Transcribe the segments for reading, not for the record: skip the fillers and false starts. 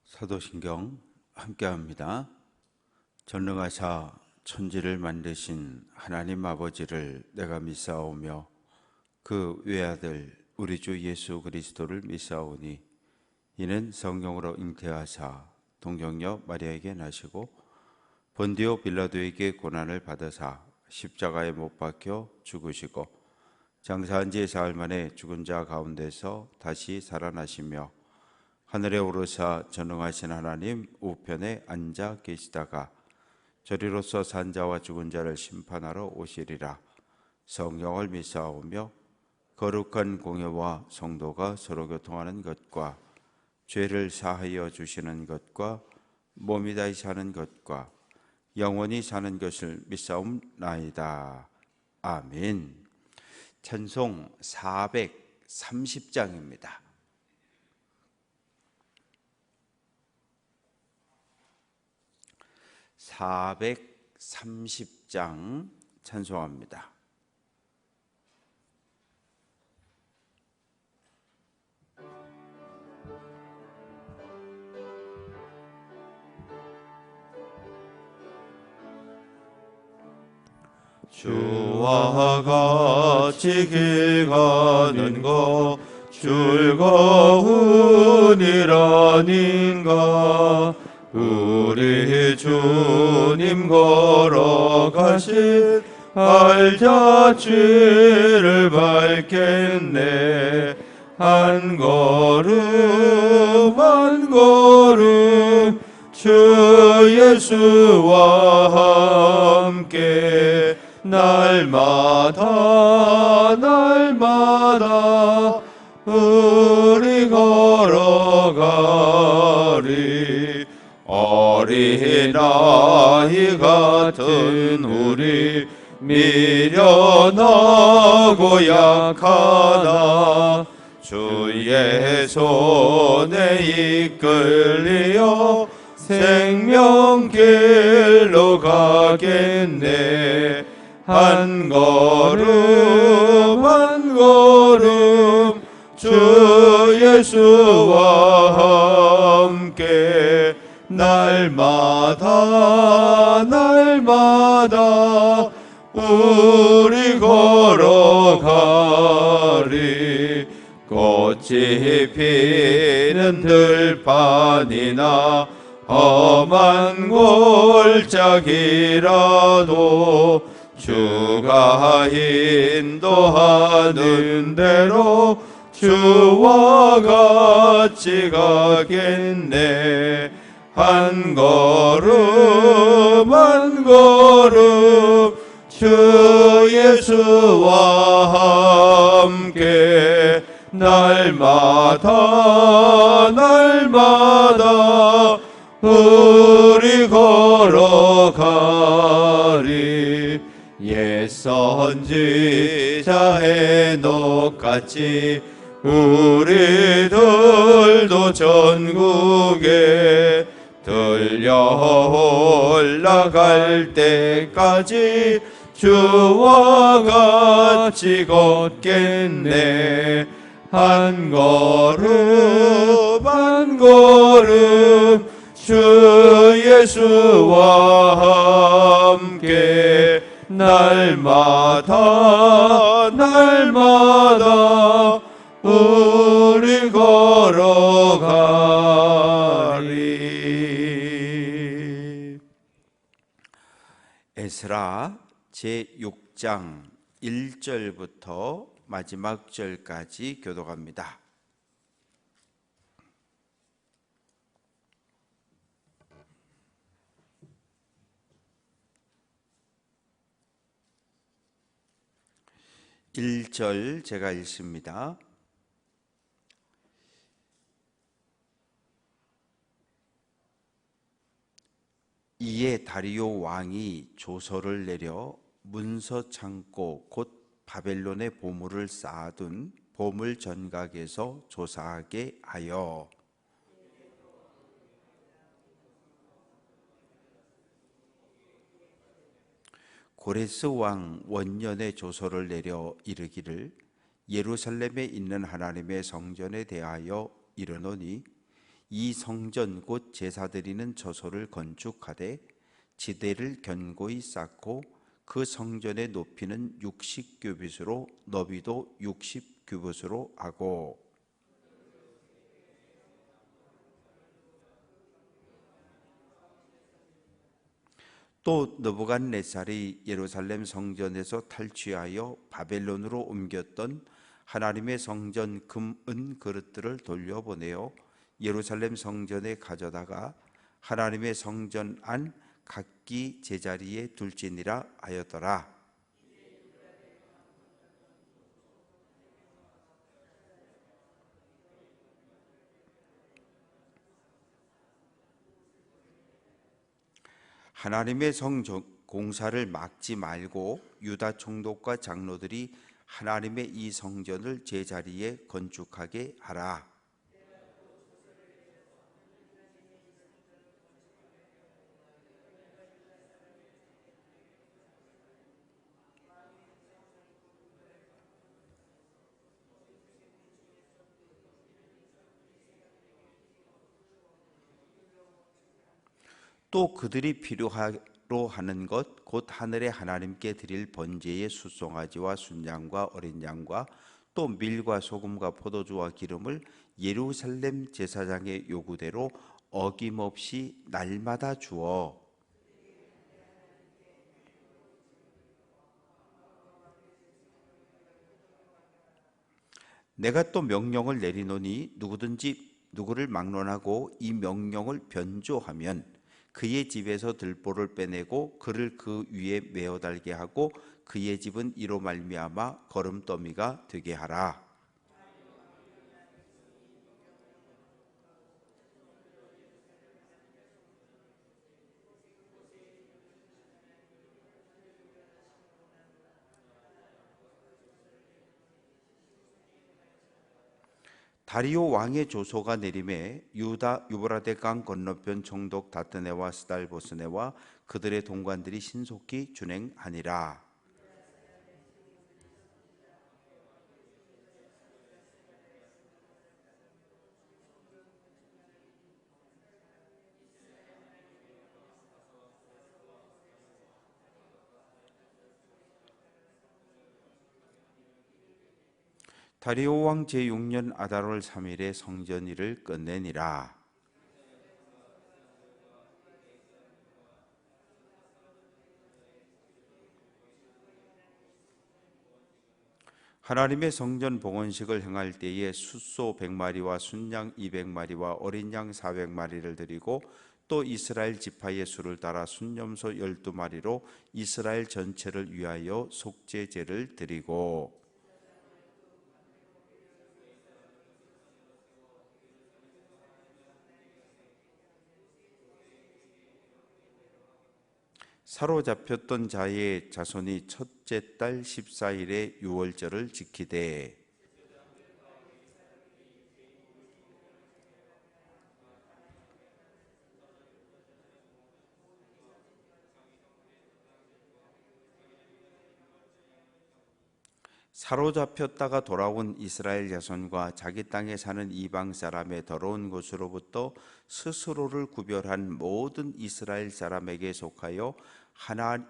사도신경 함께합니다. 전능하사 천지를 만드신 하나님 아버지를 내가 믿사오며 그 외아들 우리 주 예수 그리스도를 믿사오니 이는 성령으로 잉태하사 동정녀 마리아에게 나시고 본디오 빌라도에게 고난을 받으사 십자가에 못 박혀 죽으시고 장사한 지 사흘 만에 죽은 자 가운데서 다시 살아나시며 하늘에 오르사 전능하신 하나님 우편에 앉아 계시다가 저리로서 산 자와 죽은 자를 심판하러 오시리라. 성령을 믿사오며 거룩한 공회와 성도가 서로 교통하는 것과 죄를 사하여 주시는 것과 몸이 다시 사는 것과 영원히 사는 것을 믿사옵나이다. 아멘. 찬송 430장입니다. 430장 찬송합니다. 주와 같이 길 가는 것 즐거운이라닌가. 우리 주님 걸어가신 알자취를 밟겠네. 한 걸음 한 걸음 주 예수와 함께 날마다 날마다 우리 걸어가리. 어린아이 같은 우리 미련하고 약하다. 주의 손에 이끌리어 생명길로 가겠네. 한 걸음 한 걸음 주 예수와 함께 날마다 날마다 우리 걸어가리. 꽃이 피는 들판이나 험한 골짜기라도 주가 인도하는 대로 주와 같이 가겠네. 한 걸음 한 걸음 주 예수와 함께 날마다 날마다 우리 걸어가리. 옛 선지자 해녹같이 우리들도 전국에 들려 올라갈 때까지 주와 같이 걷겠네. 한 걸음 한 걸음 주 예수와 함께 날마다 날마다 우리 걸어가리. 에스라 제6장 1절부터 마지막 절까지 교독합니다. 일 절 제가 읽습니다. 이에 다리오 왕이 조서를 내려 문서 창고 곧 바벨론의 보물을 쌓아둔 보물 전각에서 조사하게 하여 고레스 왕 원년에 조서를 내려 이르기를 예루살렘에 있는 하나님의 성전에 대하여 이르노니 이 성전 곧 제사 드리는 저소를 건축하되 지대를 견고히 쌓고 그 성전의 높이는 60규빗으로 너비도 60규빗으로 하고 또 느부갓네살이 예루살렘 성전에서 탈취하여 바벨론으로 옮겼던 하나님의 성전 금, 은 그릇들을 돌려보내어 예루살렘 성전에 가져다가 하나님의 성전 안 각기 제자리에 둘지니라 하였더라. 하나님의 성 공사를 막지 말고 유다 총독과 장로들이 하나님의 이 성전을 제자리에 건축하게 하라. 또 그들이 필요로 하는 것 곧 하늘의 하나님께 드릴 번제의 숫송아지와 순양과 어린 양과 또 밀과 소금과 포도주와 기름을 예루살렘 제사장의 요구대로 어김없이 날마다 주어 내가 또 명령을 내리노니 누구든지 누구를 막론하고 이 명령을 변조하면 그의 집에서 들보를 빼내고 그를 그 위에 메어 달게 하고 그의 집은 이로 말미암아 거름더미가 되게 하라. 다리오 왕의 조소가 내림에 유다 유브라데 강 건너편 총독 다트네와 스달보스네와 그들의 동관들이 신속히 준행하니라. 다리오 왕 제6년 아달월 3일에 성전 일을 끝내니라. 하나님의 성전 봉헌식을 행할 때에 숫소 100마리와 순양 200마리와 어린 양 400마리를 드리고 또 이스라엘 지파의 수를 따라 순염소 12마리로 이스라엘 전체를 위하여 속죄제를 드리고 사로잡혔던 자의 자손이 첫째 달 14일에 유월절을 지키되 사로잡혔다가 돌아온 이스라엘 자손과 자기 땅에 사는 이방 사람의 더러운 것으로부터 스스로를 구별한 모든 이스라엘 사람에게 속하여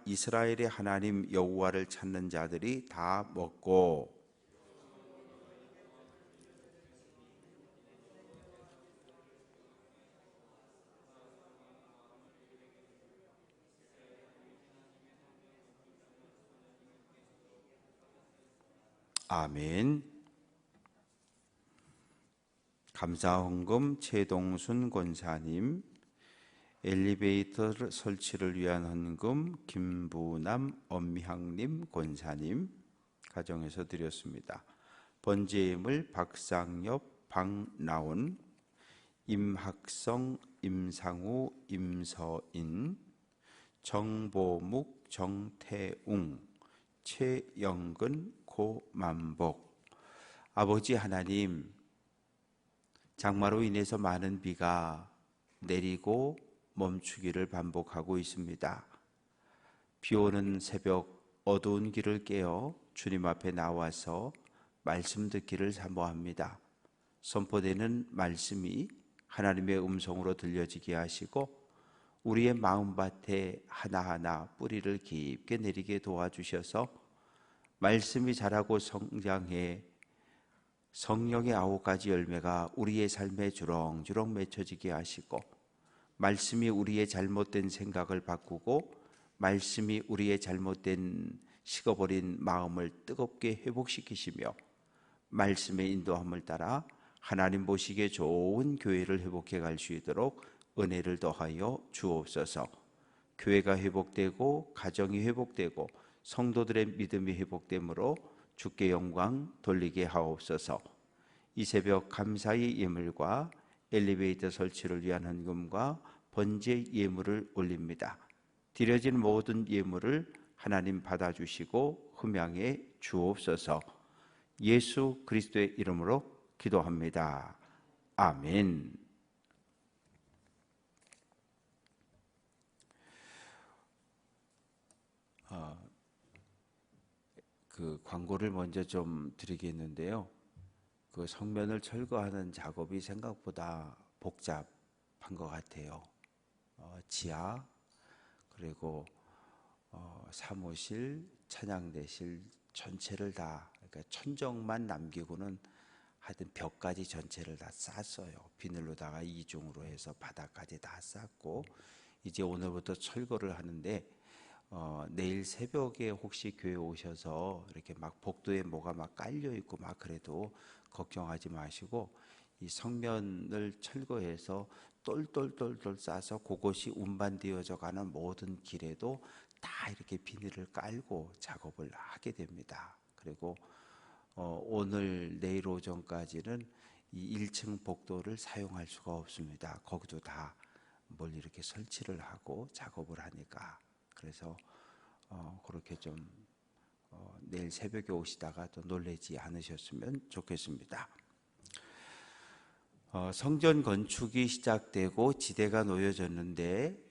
이스라엘의 하나님 여호와를 찾는 자들이 다 먹고 아멘. 감사헌금 최동순 권사님, 엘리베이터 설치를 위한 헌금 김부남 엄향림 권사님 가정에서 드렸습니다. 번제임을 박상엽, 박나온, 임학성, 임상우, 임서인, 정보묵, 정태웅, 최영근, 고만복. 아버지 하나님, 장마로 인해서 많은 비가 내리고 멈추기를 반복하고 있습니다. 비 오는 새벽 어두운 길을 깨어 주님 앞에 나와서 말씀 듣기를 사모합니다. 선포되는 말씀이 하나님의 음성으로 들려지게 하시고 우리의 마음밭에 하나하나 뿌리를 깊게 내리게 도와주셔서 말씀이 자라고 성장해 성령의 9가지 열매가 우리의 삶에 주렁주렁 맺혀지게 하시고 말씀이 우리의 잘못된 생각을 바꾸고 말씀이 우리의 잘못된 식어버린 마음을 뜨겁게 회복시키시며 말씀의 인도함을 따라 하나님 보시기에 좋은 교회를 회복해 갈 수 있도록 은혜를 더하여 주옵소서. 교회가 회복되고 가정이 회복되고 성도들의 믿음이 회복되므로 주께 영광 돌리게 하옵소서. 이 새벽 감사의 예물과 엘리베이터 설치를 위한 헌금과 번제 예물을 올립니다. 드려진 모든 예물을 하나님 받아주시고 흠양해 주옵소서. 예수 그리스도의 이름으로 기도합니다. 아멘. 그 광고를 먼저 좀 드리겠는데요. 그 성면을 철거하는 작업이 생각보다 복잡한 것 같아요. 지하 그리고 사무실, 찬양대실 전체를 다, 그러니까 천정만 남기고는 하여튼 벽까지 전체를 다 쌌어요. 비닐로다가 이중으로 해서 바닥까지 다 쌌고 이제 오늘부터 철거를 하는데 내일 새벽에 혹시 교회 오셔서 이렇게 막 복도에 뭐가 막 깔려 있고 막 그래도 걱정하지 마시고 이 성면을 철거해서 똘똘똘똘 싸서 그곳이 운반되어져 가는 모든 길에도 다 이렇게 비닐을 깔고 작업을 하게 됩니다. 그리고 오늘 내일 오전까지는 이 1층 복도를 사용할 수가 없습니다. 거기도 다 뭘 이렇게 설치를 하고 작업을 하니까. 그래서 그렇게 좀 내일 새벽에 오시다가 또 놀라지 않으셨으면 좋겠습니다. 성전 건축이 시작되고 지대가 놓여졌는데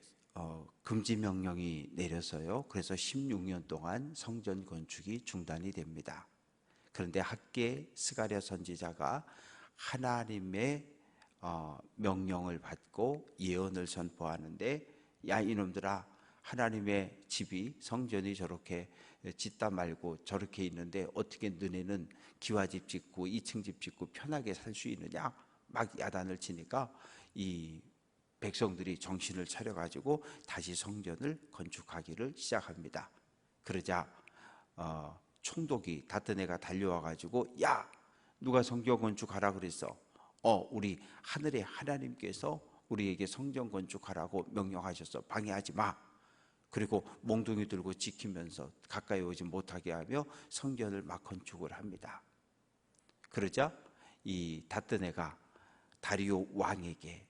금지 명령이 내려서요. 그래서 16년 동안 성전 건축이 중단이 됩니다. 그런데 학계 스가랴 선지자가 하나님의 명령을 받고 예언을 선포하는데 야 이놈들아 하나님의 집이 성전이 저렇게 짓다 말고 저렇게 있는데 어떻게 너네는 기와집 짓고 2층 집 짓고 편하게 살 수 있느냐 막 야단을 치니까 이 백성들이 정신을 차려가지고 다시 성전을 건축하기를 시작합니다. 그러자 총독이 닷든 애가 달려와가지고 야 누가 성전 건축하라 그랬어? 우리 하늘의 하나님께서 우리에게 성전 건축하라고 명령하셔서 방해하지 마. 그리고 몽둥이 들고 지키면서 가까이 오지 못하게 하며 성전을 막 건축을 합니다. 그러자 이 닷든 애가 다리오 왕에게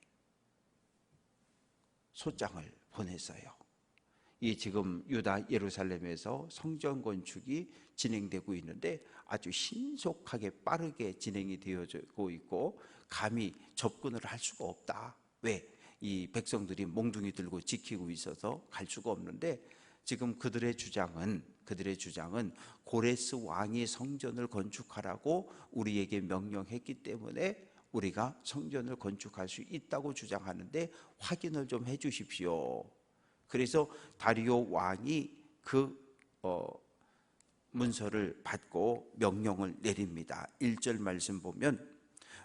소장을 보냈어요. 이 지금 유다 예루살렘에서 성전 건축이 진행되고 있는데 아주 신속하게 빠르게 진행이 되어지고 있고 감히 접근을 할 수가 없다. 왜? 이 백성들이 몽둥이 들고 지키고 있어서 갈 수가 없는데 지금 그들의 주장은 고레스 왕이 성전을 건축하라고 우리에게 명령했기 때문에 우리가 성전을 건축할 수 있다고 주장하는데 확인을 좀 해 주십시오. 그래서 다리오 왕이 그 문서를 받고 명령을 내립니다. 1절 말씀 보면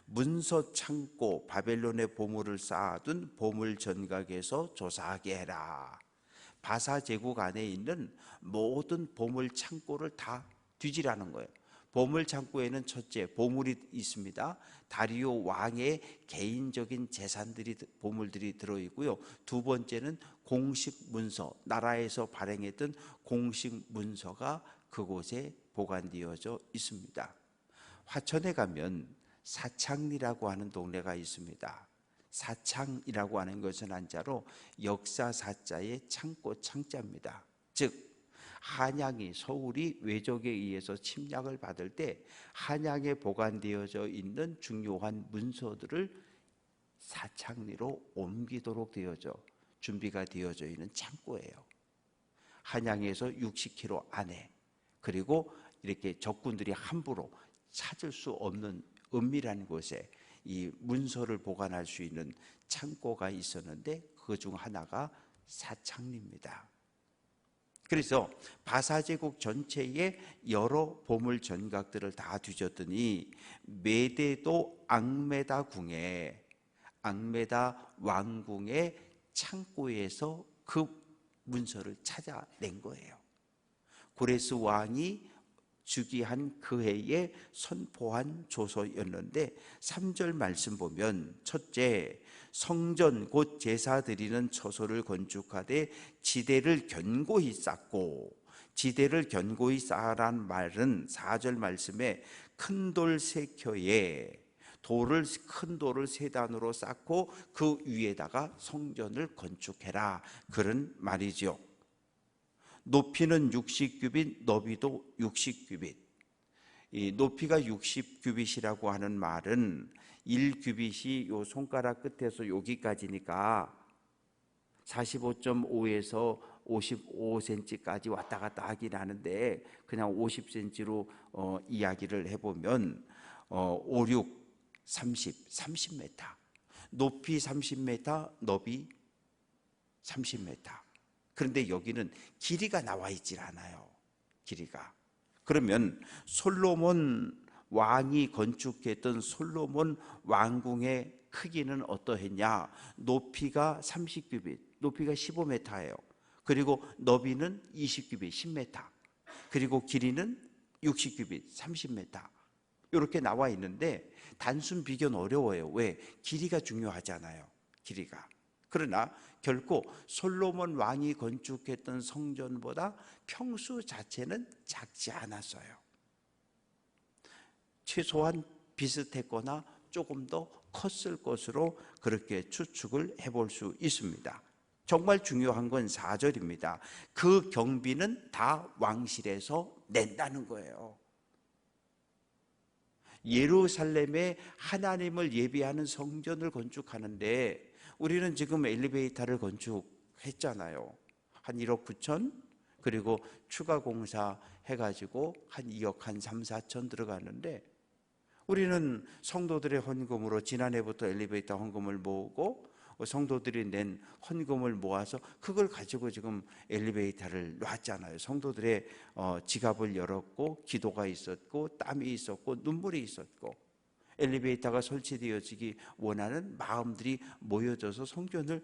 문서 창고 바벨론의 보물을 쌓아둔 보물 전각에서 조사하게 해라. 바사 제국 안에 있는 모든 보물 창고를 다 뒤지라는 거예요. 보물 창고에는 첫째 보물이 있습니다. 다리오 왕의 개인적인 재산들이 보물들이 들어 있고요. 두 번째는 공식 문서, 나라에서 발행했던 공식 문서가 그곳에 보관되어져 있습니다. 화천에 가면 사창리라고 하는 동네가 있습니다. 사창이라고 하는 것은 한자로 역사 사자의 창고 창자입니다. 즉 한양이 서울이 외적에 의해서 침략을 받을 때 한양에 보관되어져 있는 중요한 문서들을 사창리로 옮기도록 준비가 되어져 있는 창고예요. 한양에서 60km 안에 그리고 이렇게 적군들이 함부로 찾을 수 없는 은밀한 곳에 이 문서를 보관할 수 있는 창고가 있었는데 그 중 하나가 사창리입니다. 그래서 바사제국 전체에 여러 보물 전각들을 다 뒤졌더니 메데도 앙메다 왕궁의 창고에서 그 문서를 찾아낸 거예요. 고레스 왕이 즉위한 그 해에 선포한 조서였는데 3절 말씀 보면 첫째, 성전 곧 제사 드리는 처소를 건축하되 지대를 견고히 쌓고, 지대를 견고히 쌓으란 말은 4절 말씀에 큰 돌 3켜에 큰 돌을 3단으로 쌓고 그 위에다가 성전을 건축해라, 그런 말이죠. 높이는 60규빗, 너비도 60규빗. 이 높이가 60규빗이라고 하는 말은 1규빗이 요 손가락 끝에서 여기까지니까 45.5에서 55cm까지 왔다 갔다 하긴 하는데 그냥 50cm로 이야기를 해보면 5, 6, 30m. 높이 30m, 너비 30m. 그런데 여기는 길이가 나와 있질 않아요. 길이가. 그러면 솔로몬 왕이 건축했던 솔로몬 왕궁의 크기는 어떠했냐? 높이가 30규빗, 높이가 15m예요. 그리고 너비는 20규빗, 10m. 그리고 길이는 60규빗, 30m. 이렇게 나와 있는데 단순 비교는 어려워요. 왜? 길이가 중요하잖아요. 길이가. 그러나 결코 솔로몬 왕이 건축했던 성전보다 평수 자체는 작지 않았어요. 최소한 비슷했거나 조금 더 컸을 것으로 그렇게 추측을 해볼 수 있습니다. 정말 중요한 건 4절입니다. 그 경비는 다 왕실에서 낸다는 거예요. 예루살렘에 하나님을 예배하는 성전을 건축하는데 우리는 지금 엘리베이터를 건축했잖아요. 한 1억 9천, 그리고 추가 공사 해가지고 한 2억 한 3, 4천 들어가는데 우리는 성도들의 헌금으로 지난해부터 엘리베이터 헌금을 모으고 성도들이 낸 헌금을 모아서 그걸 가지고 지금 엘리베이터를 놨잖아요. 성도들의 지갑을 열었고 기도가 있었고 땀이 있었고 눈물이 있었고 엘리베이터가 설치되어지기 원하는 마음들이 모여져서 성전을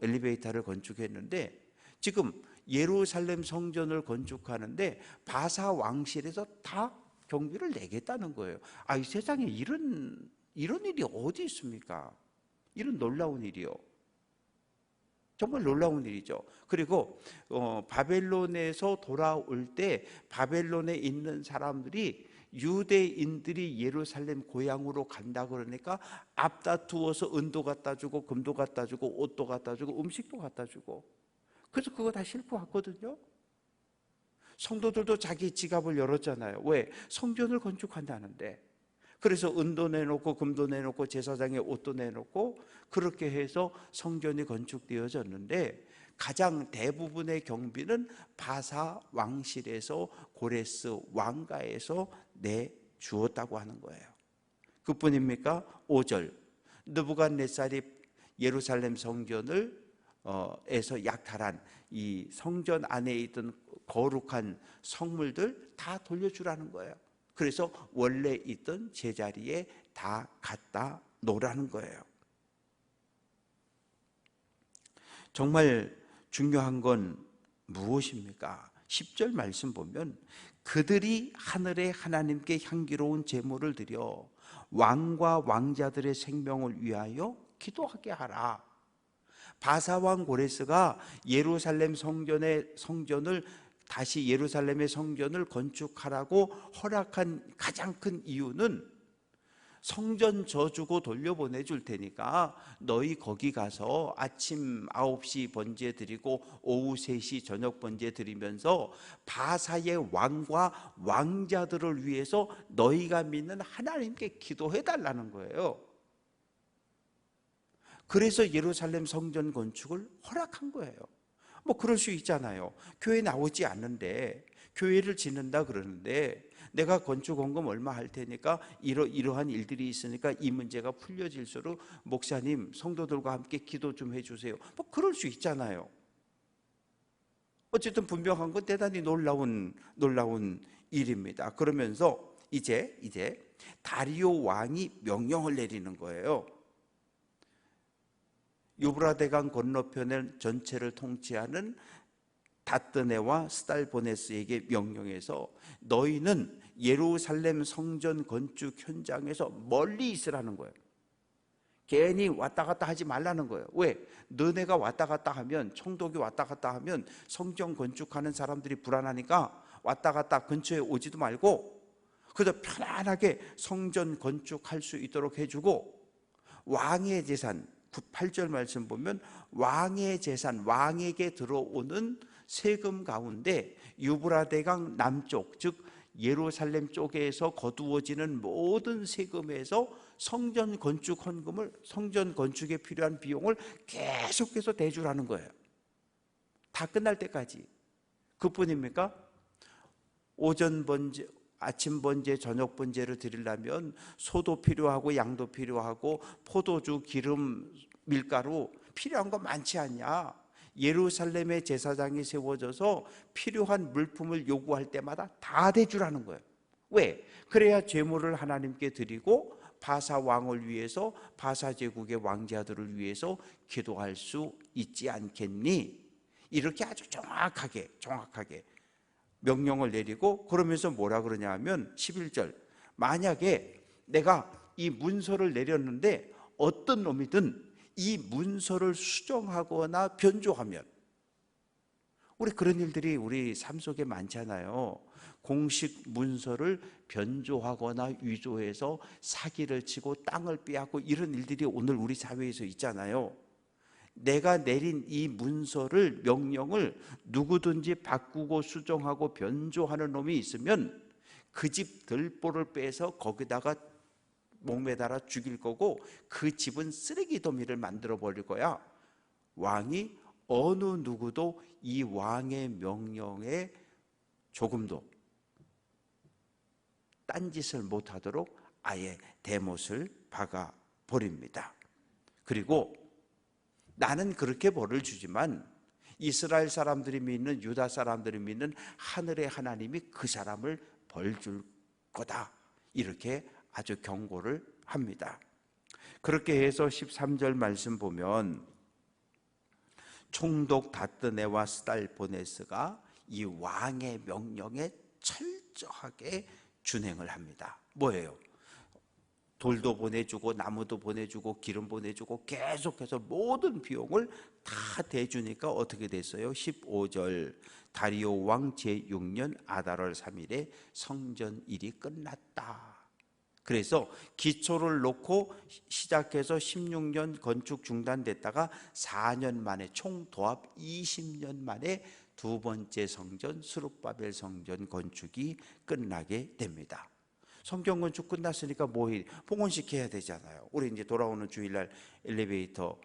엘리베이터를 건축했는데 지금 예루살렘 성전을 건축하는데 바사 왕실에서 다 경비를 내겠다는 거예요. 이 세상에 이런 일이 어디 있습니까? 이런 놀라운 일이요. 정말 놀라운 일이죠. 그리고 바벨론에서 돌아올 때 바벨론에 있는 사람들이 유대인들이 예루살렘 고향으로 간다 그러니까 앞다투어서 은도 갖다 주고 금도 갖다 주고 옷도 갖다 주고 음식도 갖다 주고 그래서 그거 다 싣고 왔거든요. 성도들도 자기 지갑을 열었잖아요. 왜? 성전을 건축한다는데. 그래서 은도 내놓고 금도 내놓고 제사장의 옷도 내놓고 그렇게 해서 성전이 건축되어졌는데 가장 대부분의 경비는 바사 왕실에서 고레스 왕가에서 내주었다고 하는 거예요. 그뿐입니까? 5절 느부갓네살이 예루살렘 성전을 에서 약탈한 이 성전 안에 있던 거룩한 성물들 다 돌려주라는 거예요. 그래서 원래 있던 제자리에 다 갖다 놓으라는 거예요. 정말 중요한 건 무엇입니까? 10절 말씀 보면 그들이 하늘의 하나님께 향기로운 제물을 드려 왕과 왕자들의 생명을 위하여 기도하게 하라. 바사왕 고레스가 예루살렘 성전을 다시 예루살렘의 성전을 건축하라고 허락한 가장 큰 이유는 성전 져주고 돌려보내줄 테니까 너희 거기 가서 아침 9시 번제 드리고 오후 3시 저녁 번제 드리면서 바사의 왕과 왕자들을 위해서 너희가 믿는 하나님께 기도해달라는 거예요. 그래서 예루살렘 성전 건축을 허락한 거예요. 뭐 그럴 수 있잖아요. 교회 나오지 않는데 교회를 짓는다 그러는데 내가 건축원금 얼마 할 테니까 이러한 일들이 있으니까 이 문제가 풀려질수록 목사님 성도들과 함께 기도 좀 해주세요. 뭐 그럴 수 있잖아요. 어쨌든 분명한 건 대단히 놀라운 일입니다. 그러면서 이제 다리오 왕이 명령을 내리는 거예요. 유브라데강 건너편의 전체를 통치하는 다뜨네와 스달보네스에게 명령해서 너희는 예루살렘 성전 건축 현장에서 멀리 있으라는 거예요. 괜히 왔다 갔다 하지 말라는 거예요. 왜? 너네가 왔다 갔다 하면, 총독이 왔다 갔다 하면 성전 건축하는 사람들이 불안하니까 왔다 갔다 근처에 오지도 말고 그저 편안하게 성전 건축할 수 있도록 해주고, 왕의 재산, 8절 말씀 보면 왕의 재산, 왕에게 들어오는 세금 가운데 유브라데강 남쪽, 즉 예루살렘 쪽에서 거두어지는 모든 세금에서 성전 건축 헌금을, 성전 건축에 필요한 비용을 계속해서 대주라는 거예요. 다 끝날 때까지. 그뿐입니까? 오전 번제, 아침 번제, 저녁 번제를 드리려면 소도 필요하고 양도 필요하고 포도주, 기름, 밀가루 필요한 거 많지 않냐? 예루살렘에 제사장이 세워져서 필요한 물품을 요구할 때마다 다 대주라는 거예요. 왜? 그래야 제물을 하나님께 드리고 바사 왕을 위해서, 바사 제국의 왕자들을 위해서 기도할 수 있지 않겠니? 이렇게 아주 정확하게 명령을 내리고, 그러면서 뭐라 그러냐 하면 11절, 만약에 내가 이 문서를 내렸는데 어떤 놈이든 이 문서를 수정하거나 변조하면, 우리 그런 일들이 우리 삶 속에 많잖아요. 공식 문서를 변조하거나 위조해서 사기를 치고 땅을 빼앗고 이런 일들이 오늘 우리 사회에서 있잖아요. 내가 내린 이 문서를, 명령을 누구든지 바꾸고 수정하고 변조하는 놈이 있으면 그 집 들보를 빼서 거기다가 목매달아 죽일 거고, 그 집은 쓰레기 더미를 만들어 버릴 거야. 왕이 어느 누구도 이 왕의 명령에 조금도 딴짓을 못하도록 아예 대못을 박아 버립니다. 그리고 나는 그렇게 벌을 주지만 이스라엘 사람들이 믿는, 유다 사람들이 믿는 하늘의 하나님이 그 사람을 벌 줄 거다, 이렇게 아주 경고를 합니다. 그렇게 해서 13절 말씀 보면 총독 다뜨네와 스달보네스가 이 왕의 명령에 철저하게 준행을 합니다. 뭐예요? 돌도 보내주고 나무도 보내주고 기름 보내주고 계속해서 모든 비용을 다 대주니까 어떻게 됐어요? 15절, 다리오 왕 제6년 아달월 3일에 성전일이 끝났다. 그래서 기초를 놓고 시작해서 16년 건축 중단됐다가 4년 만에, 총 도합 20년 만에 두 번째 성전, 스룹바벨 성전 건축이 끝나게 됩니다. 성경 건축 끝났으니까 봉헌식 해야 되잖아요. 우리 이제 돌아오는 주일날 엘리베이터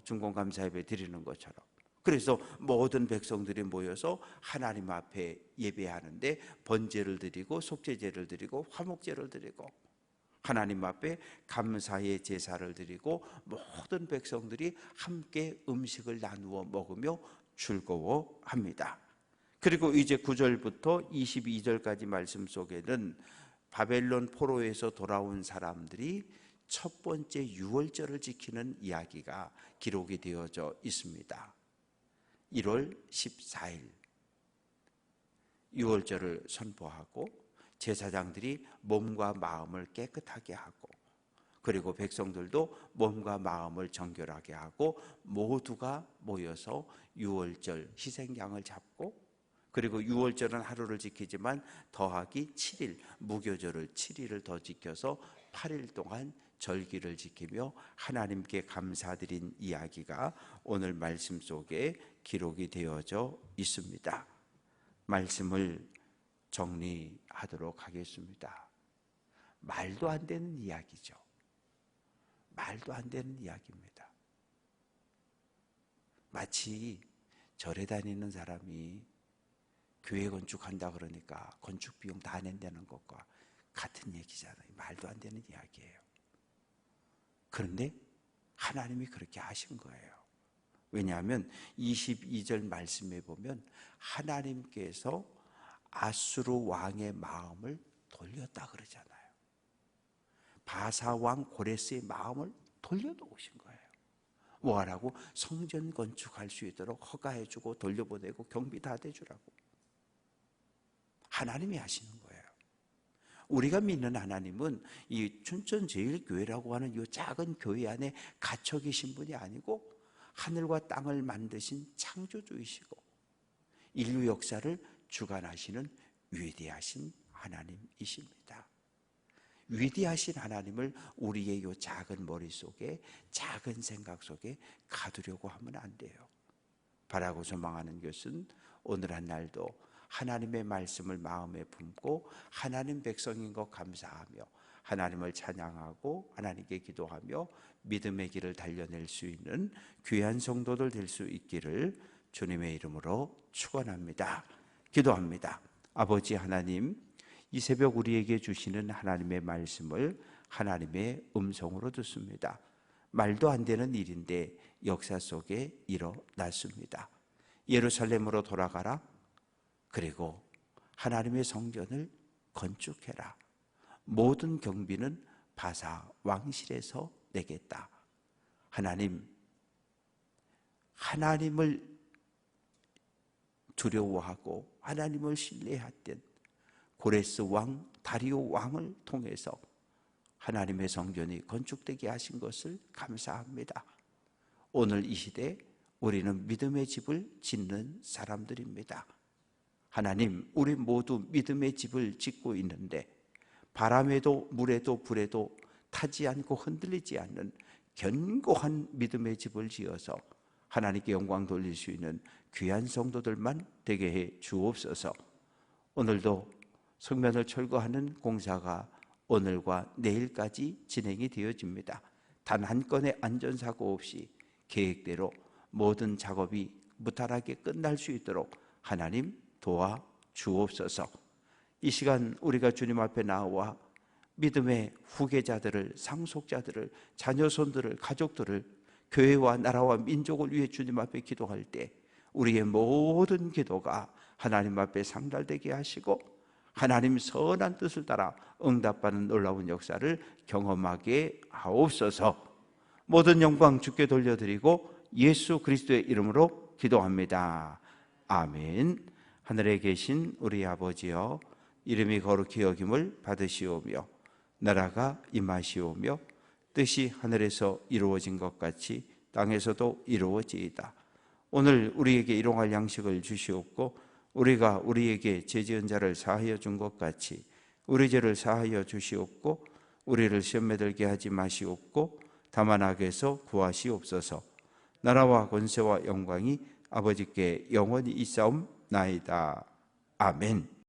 준공감사 예배 드리는 것처럼. 그래서 모든 백성들이 모여서 하나님 앞에 예배하는데 번제를 드리고 속죄제를 드리고 화목제를 드리고 하나님 앞에 감사의 제사를 드리고 모든 백성들이 함께 음식을 나누어 먹으며 즐거워합니다. 그리고 이제 9절부터 22절까지 말씀 속에는 바벨론 포로에서 돌아온 사람들이 첫 번째 유월절을 지키는 이야기가 기록이 되어져 있습니다. 1월 14일 유월절을 선포하고 제사장들이 몸과 마음을 깨끗하게 하고, 그리고 백성들도 몸과 마음을 정결하게 하고 모두가 모여서 유월절 희생양을 잡고, 그리고 유월절은 하루를 지키지만 더하기 7일, 무교절을 7일을 더 지켜서 8일 동안 절기를 지키며 하나님께 감사드린 이야기가 오늘 말씀 속에 기록이 되어져 있습니다. 말씀을 정리하도록 하겠습니다. 말도 안 되는 이야기죠. 말도 안 되는 이야기입니다. 마치 절에 다니는 사람이 교회 건축한다 그러니까 건축 비용 다 낸다는 것과 같은 얘기잖아요. 말도 안 되는 이야기예요. 그런데 하나님이 그렇게 하신 거예요. 왜냐하면 22절 말씀에 보면 하나님께서 아수르 왕의 마음을 돌렸다 그러잖아요. 바사 왕 고레스의 마음을 돌려놓으신 거예요. 뭐하라고? 성전 건축할 수 있도록 허가해주고 돌려보내고 경비 다 대주라고. 하나님이 하시는 거예요. 우리가 믿는 하나님은 이 춘천제일교회라고 하는 이 작은 교회 안에 갇혀 계신 분이 아니고 하늘과 땅을 만드신 창조주이시고 인류 역사를 주관하시는 위대하신 하나님이십니다. 위대하신 하나님을 우리의 이 작은 머릿속에, 작은 생각 속에 가두려고 하면 안 돼요. 바라고 소망하는 것은 오늘 한 날도 하나님의 말씀을 마음에 품고 하나님 백성인 것 감사하며 하나님을 찬양하고 하나님께 기도하며 믿음의 길을 달려낼 수 있는 귀한 성도들 될 수 있기를 주님의 이름으로 축원합니다. 기도합니다. 아버지 하나님, 이 새벽 우리에게 주시는 하나님의 말씀을 하나님의 음성으로 듣습니다. 말도 안 되는 일인데 역사 속에 일어났습니다. 예루살렘으로 돌아가라. 그리고 하나님의 성전을 건축해라. 모든 경비는 바사 왕실에서 내겠다. 하나님, 하나님을 두려워하고 하나님을 신뢰했던 고레스 왕, 다리오 왕을 통해서 하나님의 성전이 건축되게 하신 것을 감사합니다. 오늘 이 시대 우리는 믿음의 집을 짓는 사람들입니다. 하나님, 우리 모두 믿음의 집을 짓고 있는데 바람에도 물에도 불에도 타지 않고 흔들리지 않는 견고한 믿음의 집을 지어서 하나님께 영광 돌릴 수 있는 귀한 성도들만 되게 해 주옵소서. 오늘도 성면을 철거하는 공사가 오늘과 내일까지 진행이 되어집니다. 단 한 건의 안전사고 없이 계획대로 모든 작업이 무탈하게 끝날 수 있도록 하나님 도와 주옵소서. 이 시간 우리가 주님 앞에 나와 믿음의 후계자들을, 상속자들을, 자녀손들을, 가족들을, 교회와 나라와 민족을 위해 주님 앞에 기도할 때 우리의 모든 기도가 하나님 앞에 상달되게 하시고 하나님 선한 뜻을 따라 응답받는 놀라운 역사를 경험하게 하옵소서. 모든 영광 주께 돌려드리고 예수 그리스도의 이름으로 기도합니다. 아멘. 하늘에 계신 우리 아버지여, 이름이 거룩히 여김을 받으시오며 나라가 임하시오며 뜻이 하늘에서 이루어진 것 같이 땅에서도 이루어지이다. 오늘 우리에게 일용할 양식을 주시옵고 우리가 우리에게 죄지은 자를 사하여 준 것 같이 우리 죄를 사하여 주시옵고 우리를 시험에 들게 하지 마시옵고 다만 악에서 구하시옵소서. 나라와 권세와 영광이 아버지께 영원히 있사옵나이다. 아멘.